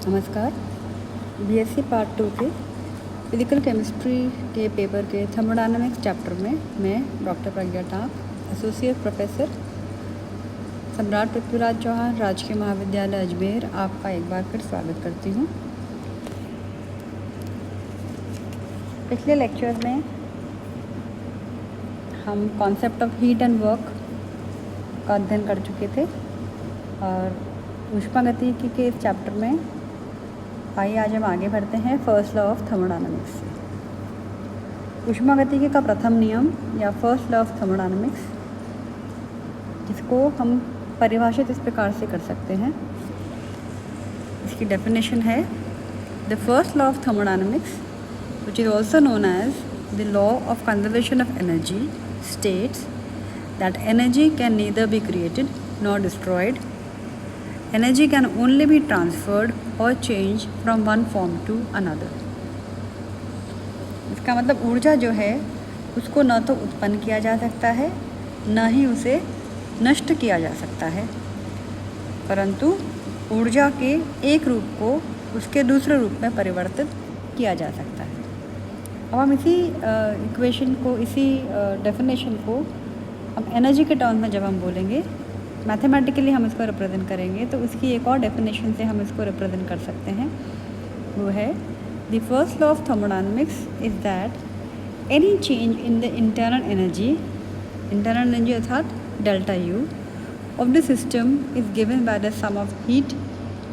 नमस्कार। BSc part 2 के physical chemistry के पेपर के थर्मोडायनामिक्स चैप्टर में मैं डॉक्टर प्रज्ञा टाक, एसोसिएट प्रोफेसर, सम्राट पृथ्वीराज चौहान, राजकीय महाविद्यालय अजमेर, आपका एक बार फिर स्वागत करती हूँ। पिछले लेक्चर में हम concept of heat and work का अध्ययन कर चुके थे और ऊष्मागतिकी के इस चैप्टर में आइए आज हम आगे बढ़ते हैं फर्स्ट लॉ ऑफ थर्मोडायनामिक्स से। ऊष्मागतिकी का प्रथम नियम या फर्स्ट लॉ ऑफ थर्मोडायनामिक्स, जिसको हम परिभाषित इस प्रकार से कर सकते हैं। इसकी डेफिनेशन है the first law of thermodynamics which is also known as the law of conservation of energy states that energy can neither be created nor destroyed. Energy can only be transferred or changed from one form to another. इसका मतलब ऊर्जा जो है उसको न तो उत्पन्न किया जा सकता है न ही उसे नष्ट किया जा सकता है, परंतु ऊर्जा के एक रूप को उसके दूसरे रूप में परिवर्तित किया जा सकता है। अब हम इसी इक्वेशन को, इसी डेफिनेशन को हम एनर्जी के टर्म्स में जब हम बोलेंगे, मैथमेटिकली हम इसको रिप्रेजेंट करेंगे, तो उसकी एक और डेफिनेशन से हम इसको रिप्रेजेंट कर सकते हैं। वो है the first law of thermodynamics is that any change in the internal energy अर्थात delta U of the system is given by the sum of heat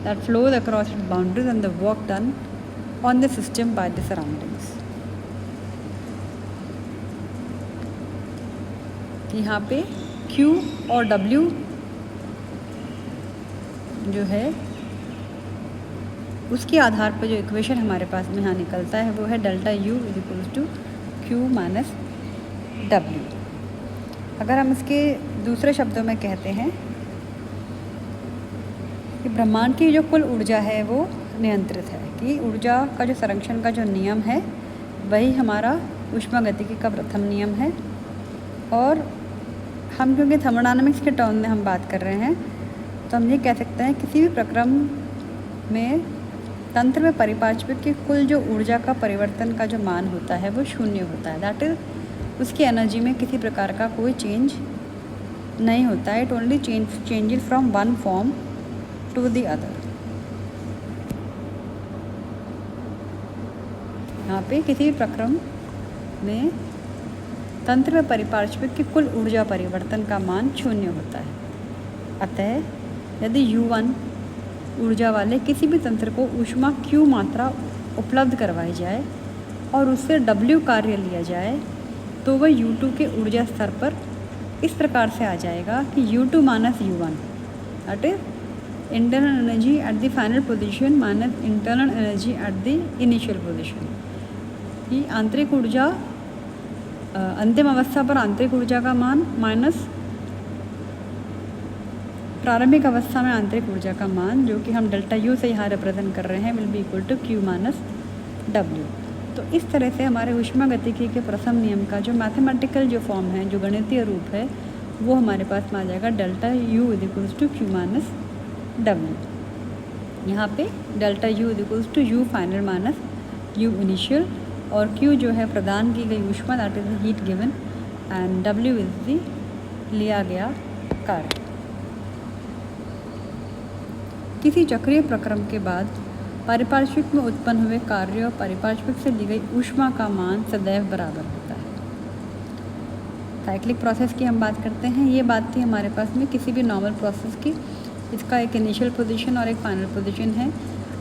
that flows across its boundaries and the work done on the system by the surroundings. यहाँ पे Q और W जो है उसके आधार पर जो equation हमारे पास में यहाँ निकलता है वो है delta U is equals to Q minus W। अगर हम इसके दूसरे शब्दों में कहते हैं कि ब्रह्मांड की जो कुल ऊर्जा है वो नियंत्रित है, कि ऊर्जा का जो संरक्षण का जो नियम है वही हमारा ऊष्मागतिकी का प्रथम नियम है। और हम क्योंकि थर्मोडायनामिक्स के टर्म में हम बात कर रहे हैं तो हम ये कह सकते हैं किसी भी प्रक्रम में तंत्र में परिपार्श्विक की कुल जो ऊर्जा का परिवर्तन का जो मान होता है वो शून्य होता है। दैट इज़ उसकी एनर्जी में किसी प्रकार का कोई चेंज नहीं होता है। It only changes from one form to the other. यहाँ पे किसी भी प्रक्रम में तंत्र में परिपार्श्विक की कुल ऊर्जा परिवर्तन का मान शून्य होता है। अतः यदि U1 ऊर्जा वाले किसी भी तंत्र को ऊष्मा Q मात्रा उपलब्ध करवाई जाए और उससे W कार्य लिया जाए तो वह U2 के ऊर्जा स्तर पर इस प्रकार से आ जाएगा कि U2 minus U1 that is internal energy at the final position minus internal energy at the initial position. कि आंतरिक ऊर्जा अंतिम अवस्था पर आंतरिक ऊर्जा का मान माइनस प्रारंभिक अवस्था में आंतरिक ऊर्जा का मान, जो कि हम डेल्टा यू से यहाँ रिप्रेजेंट कर रहे हैं, will be equal to Q minus W। तो इस तरह से हमारे ऊष्मागतिकी के प्रथम नियम का जो मैथमेटिकल जो फॉर्म है, जो गणितीय रूप है, वो हमारे पास में आ जाएगा delta U is equals to Q minus W। यहाँ पे delta U is equals to U final minus U initial, और Q जो है प्रदान की गई ऊष्मा that is the heat given, and W is the लिया गया कार्य। किसी चक्रीय प्रक्रम के बाद परिपार्श्विक में उत्पन्न हुए कार्य और परिपार्श्विक से ली गई ऊष्मा का मान सदैव बराबर होता है। साइक्लिक प्रोसेस की हम बात करते हैं। ये बात थी हमारे पास में किसी भी नॉर्मल प्रोसेस की। इसका एक इनिशियल पोजीशन और एक फाइनल पोजीशन है।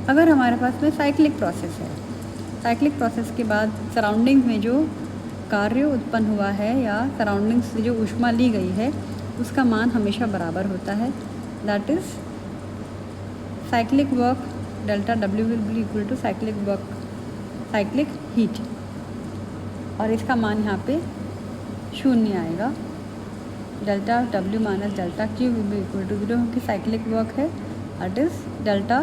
अगर हमारे पास में साइक्लिक प्रोसेस है, साइक्लिक प्रोसेस के बाद सराउंडिंग में जो कार्य उत्पन्न हुआ है या सराउंडिंग से जो ऊष्मा ली गई है उसका मान हमेशा बराबर होता है। That is cyclic work delta W will be equal to cyclic heat, और इसका मान यहाँ पे शून्य आएगा। Delta W minus delta Q will be equal to 0, क्योंकि साइक्लिक वर्क है। That is delta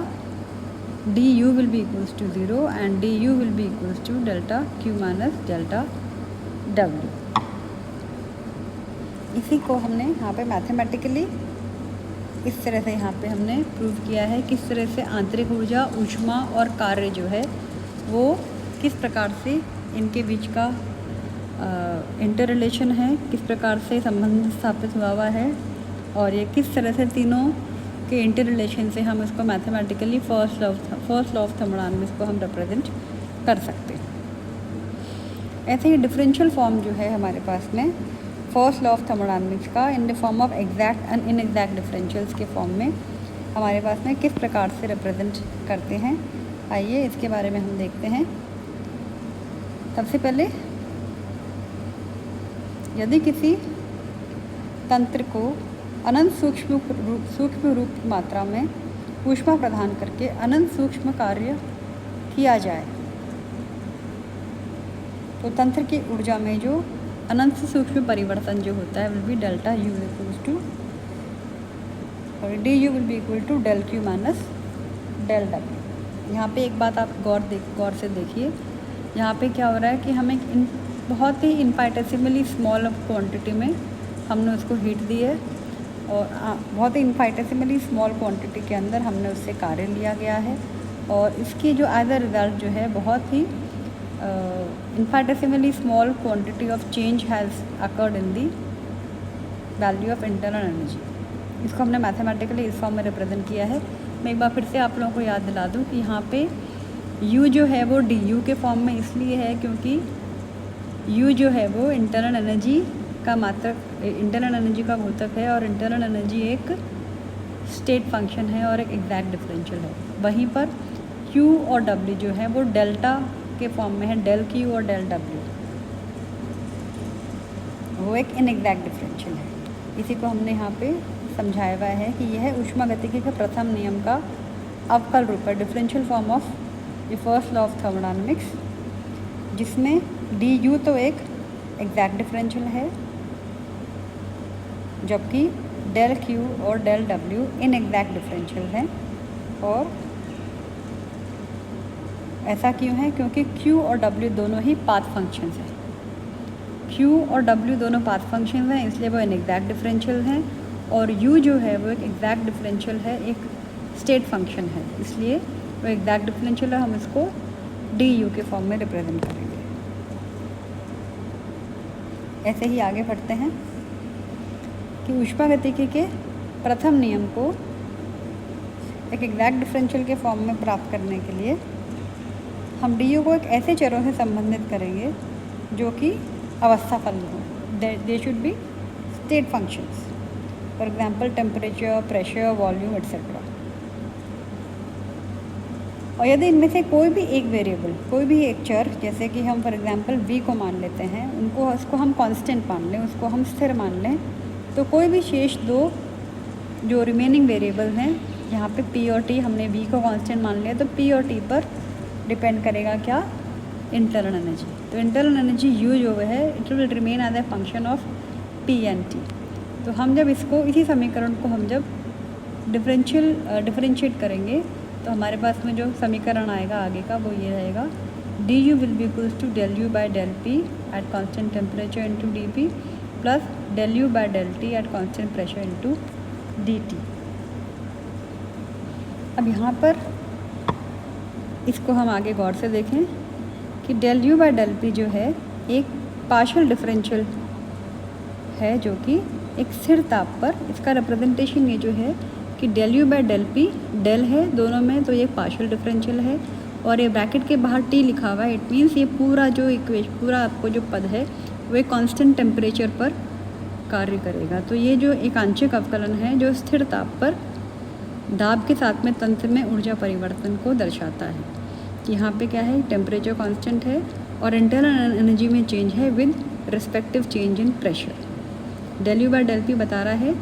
DU will be equals to 0 and DU will be equals to delta Q minus delta W। इसी को हमने यहाँ पे मैथमेटिकली इस तरह से यहाँ पे हमने प्रूव किया है किस तरह से आंतरिक ऊर्जा, ऊष्मा और कार्य जो है वो किस प्रकार से इनके बीच का इंटर रिलेशन है, किस प्रकार से संबंध स्थापित हुआ है और ये किस तरह से तीनों के इंटर रिलेशन से हम इसको mathematically first law of thermodynamics को हम रिप्रेजेंट कर सकते हैं। ऐसे ही डिफरेंशियल फॉर्म जो है हमारे पास में फर्स्ट लॉ ऑफ थर्मोडायनामिक्स का in the form of exact and inexact differentials के फॉर्म में हमारे पास में किस प्रकार से रिप्रेजेंट करते हैं, आइए इसके बारे में हम देखते हैं। सबसे पहले यदि किसी तंत्र को अनंत सूक्ष्म रूप की मात्रा में ऊष्मा प्रदान करके अनंत सूक्ष्म कार्य किया जाए तो तंत्र की ऊर्जा में जो अनंत सूक्ष्म परिवर्तन जो होता है will be delta U equals to D U will be equal to del Q minus del W. यहाँ पे एक बात आप गौर से देखिए, यहाँ पे क्या हो रहा है कि हमें बहुत ही इनफाइटेसिमली स्मॉल क्वांटिटी में हमने उसको हीट दी है और बहुत ही इनफाइटेसिमली स्मॉल क्वांटिटी के अंदर हमने उससे कार्य लिया गया है और इसकी जो एज अ रिज़ल्ट जो है बहुत ही infinitesimally small quantity of change has occurred in the value of internal energy। इसको हमने मैथमेटिकली इस फॉर्म में रिप्रेजेंट किया है। मैं एक बार फिर से आप लोगों को याद दिला दूं कि यहाँ पे U जो है वो du के फॉर्म में इसलिए है क्योंकि U जो है वो इंटरनल एनर्जी का मात्रक, इंटरनल एनर्जी का घोतक है और इंटरनल एनर्जी एक स्टेट फंक्शन है और एक एग्जैक्ट डिफरेंशियल है। वहीं पर Q और W जो है वो डेल्टा के फॉर्म में है, डेल क्यू और डेल डब्ल्यू, वो एक इनएग्जैक्ट डिफरेंशियल है। इसी को हमने यहाँ पे समझाया हुआ है कि यह ऊष्मागतिकी के प्रथम नियम का अवकल रूप है, differential form of the first law of thermodynamics, जिसमें डी यू तो एक एग्जैक्ट डिफरेंशियल है जबकि डेल क्यू और डेल डब्ल्यू इनएग्जैक्ट डिफरेंशियल है। और ऐसा क्यों है? क्योंकि Q और W दोनों ही पाथ फंक्शंस हैं। Q और W दोनों पाथ फंक्शंस हैं, इसलिए वो इनएग्जैक्ट डिफरेंशियल हैं और U जो है वो एक एग्जैक्ट डिफरेंशियल है, एक स्टेट फंक्शन है, इसलिए वो एग्जैक्ट डिफरेंशियल है। हम इसको DU के फॉर्म में रिप्रेजेंट करेंगे। ऐसे ही आगे बढ़ते हैं कि ऊष्मागतिकी के प्रथम नियम को एक एग्जैक्ट डिफरेंशियल के फॉर्म में प्राप्त करने के लिए हम डी यू को एक ऐसे चरों से संबंधित करेंगे जो कि अवस्था फलन हो, they should be state functions, for example temperature, pressure, volume etcetera. और यदि इनमें से कोई भी एक वेरिएबल, कोई भी एक चर, जैसे कि हम फॉर एग्जांपल v को मान लेते हैं, उसको हम कांस्टेंट मान लें, उसको हम स्थिर मान लें, तो कोई भी शेष दो जो रिमेनिंग वेरिएबल हैं, यहाँ पे p और t, हमने v को कांस्टेंट मान लिया, तो p और t पर डिपेंड करेगा क्या? Internal energy. तो इंटरनल एनर्जी U जो है it will remain as a function of P and T। तो हम जब इसको, इसी समीकरण को हम जब डिफरेंशिएट करेंगे तो हमारे पास में जो समीकरण आएगा आगे का वो ये रहेगा, D U will be equals to del U by del P at constant temperature into D P plus del U by del T at constant pressure into D T. अब यहाँ पर इसको हम आगे गौर से देखें कि del U by del P जो है एक पार्शियल डिफरेंशियल है जो कि एक स्थिर ताप पर, इसका रिप्रेजेंटेशन ये जो है कि del U by del P, del है दोनों में तो ये पार्शियल डिफरेंशियल है और ये ब्रैकेट के बाहर टी लिखा हुआ है। इट मीन्स ये पूरा जो इक्वेशन, पूरा आपको जो पद है वो एक कांस्टेंट टेम्परेचर पर कार्य करेगा। तो ये जो एक आंशिक अवकलन है जो स्थिर ताप पर दाब के साथ में तंत्र में ऊर्जा परिवर्तन को दर्शाता है। यहाँ पे क्या है? टेम्परेचर कांस्टेंट है और इंटरनल एनर्जी में चेंज है with respective change in pressure. Del U by del P बता रहा है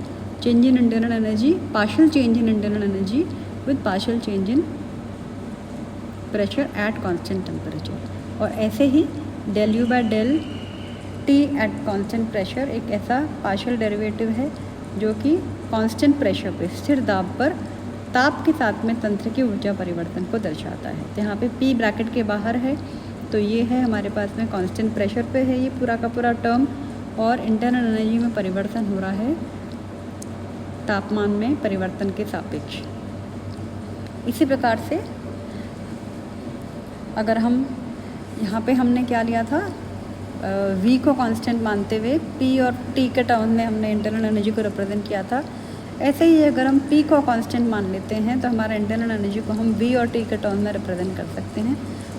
change in internal energy, partial change in internal energy with partial change in pressure at constant temperature. और ऐसे ही del U by del T at constant pressure एक ऐसा partial derivative है जो कि कांस्टेंट प्रेशर पे, स्थिर दाब पर ताप के साथ में तंत्र की ऊर्जा परिवर्तन को दर्शाता है। तो यहाँ पे P ब्रैकेट के बाहर है तो ये है हमारे पास में कांस्टेंट प्रेशर पे है ये पूरा का पूरा टर्म और इंटरनल एनर्जी में परिवर्तन हो रहा है तापमान में परिवर्तन के सापेक्ष। इसी प्रकार से अगर हम यहाँ पे हमने क्या लिया था, v को कांस्टेंट मानते हुए p और t के टर्म में हमने इंटरनल एनर्जी को रिप्रेजेंट किया था। ऐसे ही अगर हम p को कांस्टेंट मान लेते हैं तो हमारा इंटरनल एनर्जी को हम v और t के टर्म में रिप्रेजेंट कर सकते हैं।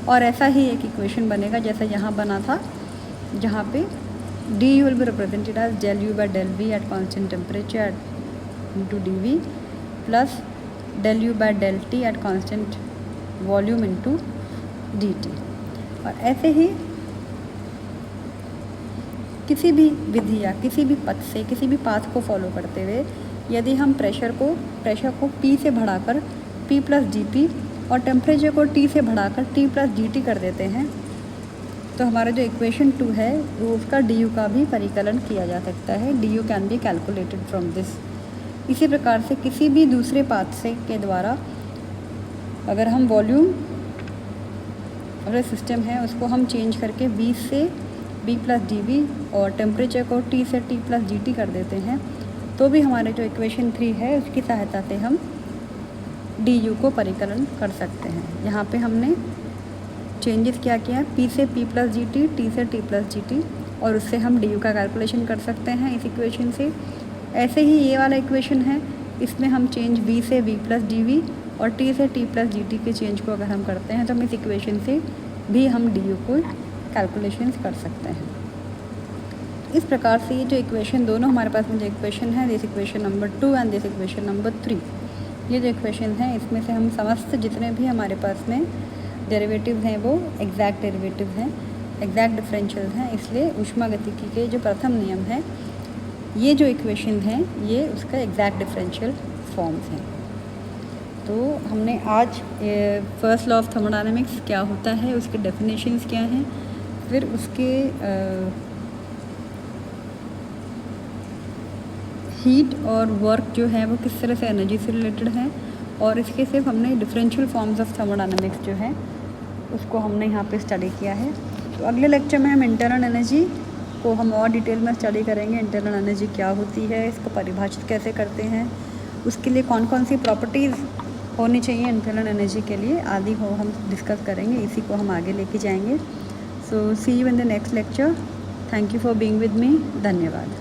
और ऐसा ही एक इक्वेशन बनेगा जैसा यहाँ बना था, जहाँ पे du will be represented as del u by del v at constant temperature into dv plus del u by del t at constant volume into dt। और ऐसे ही किसी भी विधि या किसी भी पथ से किसी भी पाथ को फॉलो करते हुए यदि हम प्रेशर को P से बढ़ाकर P प्लस डी और टेम्परेचर को T से बढ़ाकर T प्लस डी कर देते हैं तो हमारा जो इक्वेशन 2 है वो उसका du का भी परिकलन किया जा सकता है। du can be calculated from this. इसी प्रकार से किसी भी दूसरे पाथ से के द्वारा अगर हम वॉल्यूम और सिस्टम है उसको हम चेंज करके V से B प्लस डी और टेम्परेचर को T से T प्लस डी कर देते हैं तो भी हमारे जो इक्वेशन 3 है उसकी सहायता से हम du को परिकलन कर सकते हैं। यहाँ पे हमने चेंजेस क्या किया है, P से P plus G T, T से T प्लस जी और उससे हम du का कैलकुलेशन कर सकते हैं इस इक्वेशन से। ऐसे ही ये वाला इक्वेशन है, इसमें हम चेंज V से V प्लस डी और T से T प्लस डी के चेंज को अगर हम करते हैं तो हम इस इक्वेशन से भी हम du को कैलकुलेशन कर सकते हैं। इस प्रकार से ये जो इक्वेशन दोनों हमारे पास में जो इक्वेशन है, this equation number 2 and this equation number 3, ये जो इक्वेशन है इसमें से हम समस्त जितने भी हमारे पास में डेरिवेटिव हैं वो एग्जैक्ट डेरिवेटिव हैं, एग्जैक्ट डिफरेंशियल हैं। इसलिए ऊष्मागतिकी के जो प्रथम नियम है, ये जो इक्वेशन हैं ये उसका एग्जैक्ट डिफरेंशियल फॉर्म्स हैं। तो हमने आज फर्स्ट लॉ ऑफ थर्मोडायनेमिक्स क्या होता है, उसके डेफिनेशंस क्या हैं, फिर उसके हीट और वर्क जो है वो किस तरह से एनर्जी से रिलेटेड है, और इसके सिर्फ हमने डिफरेंशियल फॉर्म्स ऑफ थर्मोडायनेमिक्स जो है उसको हमने यहाँ पे स्टडी किया है। तो अगले लेक्चर में हम इंटरनल एनर्जी को हम और डिटेल में स्टडी करेंगे। इंटरनल एनर्जी क्या होती है, इसको परिभाषित कैसे करते हैं, उसके लिए कौन कौन सी प्रॉपर्टीज़ होनी चाहिए इंटरनल एनर्जी के लिए आदि हो हम डिस्कस करेंगे। इसी को हम आगे लेके जाएंगे। So see you in the next lecture. Thank you for being with me. धन्यवाद।